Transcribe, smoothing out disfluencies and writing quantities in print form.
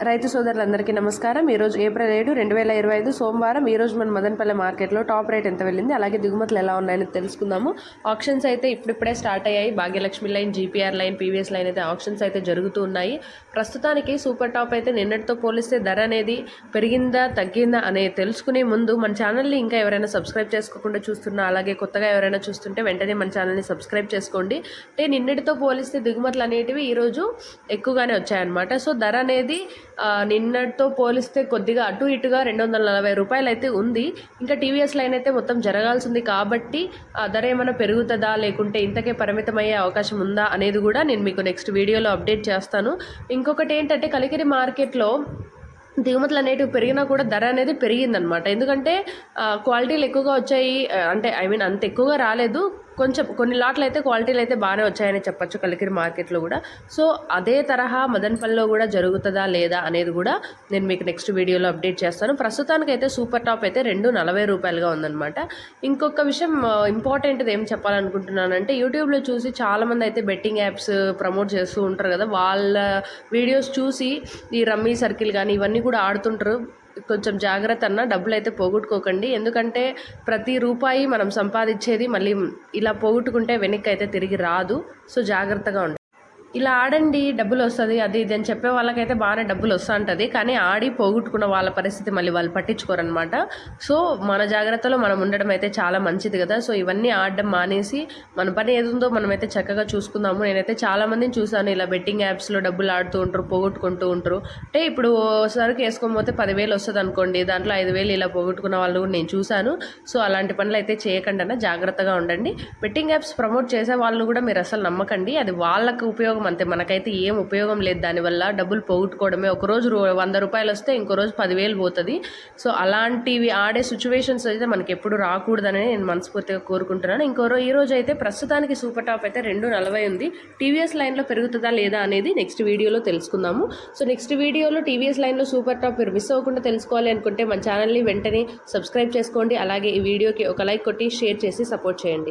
రైతు సోదరులందరికీ నమస్కారం. ఈరోజు ఏప్రిల్ 7, 2025 సోమవారం. ఈరోజు మన మదనపల్లె మార్కెట్లో టాప్ రేట్ ఎంత వెళ్ళింది, అలాగే దిగుమతులు ఎలా ఉన్నాయని తెలుసుకుందాము. ఆప్షన్స్ అయితే ఇప్పుడిప్పుడే స్టార్ట్ అయ్యాయి. Bhagyalakshmi line, GPR line, PVS line అయితే ఆప్షన్స్ అయితే జరుగుతూ ఉన్నాయి. ప్రస్తుతానికి సూపర్ టాప్ అయితే నిన్నటితో పోలిస్తే ధర అనేది పెరిగిందా తగ్గిందా అనేది తెలుసుకునే ముందు మన ఛానల్ని ఇంకా ఎవరైనా సబ్స్క్రైబ్ చేసుకోకుండా చూస్తున్నా, అలాగే కొత్తగా ఎవరైనా చూస్తుంటే వెంటనే మన ఛానల్ని సబ్స్క్రైబ్ చేసుకోండి. అంటే నిన్నటితో పోలిస్తే దిగుమతులు అనేటివి ఈరోజు ఎక్కువగానే వచ్చాయన్నమాట. సో ధర అనేది నిన్నటితో పోలిస్తే కొద్దిగా అటు ఇటుగా 240 రూపాయలు అయితే ఉంది. ఇంకా టీవీఎస్ లైన్ అయితే మొత్తం జరగాల్సింది కాబట్టి ధర ఏమైనా పెరుగుతుందా లేకుంటే ఇంతకే పరిమితమయ్యే అవకాశం ఉందా అనేది కూడా నేను మీకు నెక్స్ట్ వీడియోలో అప్డేట్ చేస్తాను. ఇంకొకటి ఏంటంటే కలికిరి మార్కెట్లో దిగుమతులు అనేటివి పెరిగినా కూడా ధర అనేది పెరిగిందనమాట. ఎందుకంటే క్వాలిటీలు ఎక్కువగా వచ్చాయి, అంటే అంత ఎక్కువగా రాలేదు. కొంచెం కొన్ని లాట్లు అయితే క్వాలిటీలు అయితే బాగానే వచ్చాయని చెప్పొచ్చు కలికిరి మార్కెట్లో కూడా. సో అదే తరహా మదనపల్లిలో కూడా జరుగుతుందా లేదా అనేది కూడా నేను మీకు నెక్స్ట్ వీడియోలో అప్డేట్ చేస్తాను. ప్రస్తుతానికైతే సూపర్ టాప్ అయితే 240 రూపాయలుగా ఉందన్నమాట. ఇంకొక విషయం ఇంపార్టెంట్ది ఏం చెప్పాలనుకుంటున్నానంటే, యూట్యూబ్లో చూసి చాలామంది అయితే బెట్టింగ్ యాప్స్ ప్రమోట్ చేస్తూ ఉంటారు కదా, వాళ్ళ వీడియోస్ చూసి ఈ రమ్మీ సర్కిల్ కానీ ఇవన్నీ కూడా ఆడుతుంటారు. కొంచెం జాగ్రత్త అన్న, డబ్బులు అయితే పోగొట్టుకోకండి. ఎందుకంటే ప్రతి రూపాయి మనం సంపాదించేది మళ్ళీ ఇలా పోగొట్టుకుంటే వెనక్కి అయితే తిరిగి రాదు. సో జాగ్రత్తగా ఉండండి. ఇలా ఆడండి డబ్బులు వస్తుంది అది ఇది అని చెప్పే వాళ్ళకైతే బాగానే డబ్బులు వస్తూ ఉంటుంది, కానీ ఆడి పోగొట్టుకున్న వాళ్ళ పరిస్థితి మళ్ళీ వాళ్ళు పట్టించుకోరనమాట. సో మన జాగ్రత్తలో మనం ఉండడం అయితే చాలా మంచిది కదా. సో ఇవన్నీ ఆడడం మానేసి మన పని ఏదుందో మనమైతే చక్కగా చూసుకుందాము. నేనైతే చాలామందిని చూసాను ఇలా బెట్టింగ్ యాప్స్లో డబ్బులు ఆడుతూ ఉంటారు, పోగొట్టుకుంటూ ఉంటారు. అంటే ఇప్పుడు సరుకు వేసుకోకపోతే 10,000 వస్తుంది అనుకోండి, దాంట్లో 5,000 ఇలా పోగొట్టుకున్న వాళ్ళు కూడా నేను చూశాను. సో అలాంటి పనులు అయితే చేయకుండా జాగ్రత్తగా ఉండండి. బెట్టింగ్ యాప్స్ ప్రమోట్ చేసే వాళ్ళు కూడా మీరు అసలు నమ్మకండి, అది వాళ్ళకు ఉపయోగం అంతే, మనకైతే ఏం ఉపయోగం లేదు దానివల్ల. డబ్బులు పోగొట్టుకోవడమే. ఒకరోజు 100 రూపాయలు వస్తే ఇంకో రోజు 10,000 పోతుంది. సో అలాంటివి ఆడే సిచ్యువేషన్స్ అయితే మనకి ఎప్పుడు రాకూడదని నేను మనస్ఫూర్తిగా కోరుకుంటున్నాను. ఈ రోజు అయితే ప్రస్తుతానికి సూపర్ టాప్ అయితే 240 ఉంది. టీవీఎస్ లైన్లో పెరుగుతుందా లేదా అనేది నెక్స్ట్ వీడియోలో తెలుసుకుందాము. సో నెక్స్ట్ వీడియోలో టీవీఎస్ లైన్లో సూపర్ టాప్ మీరు మిస్ అవ్వకుండా తెలుసుకోవాలి అనుకుంటే మన ఛానల్ని వెంటనే సబ్స్క్రైబ్ చేసుకోండి. అలాగే ఈ వీడియోకి ఒక లైక్ కొట్టి షేర్ చేసి సపోర్ట్ చేయండి.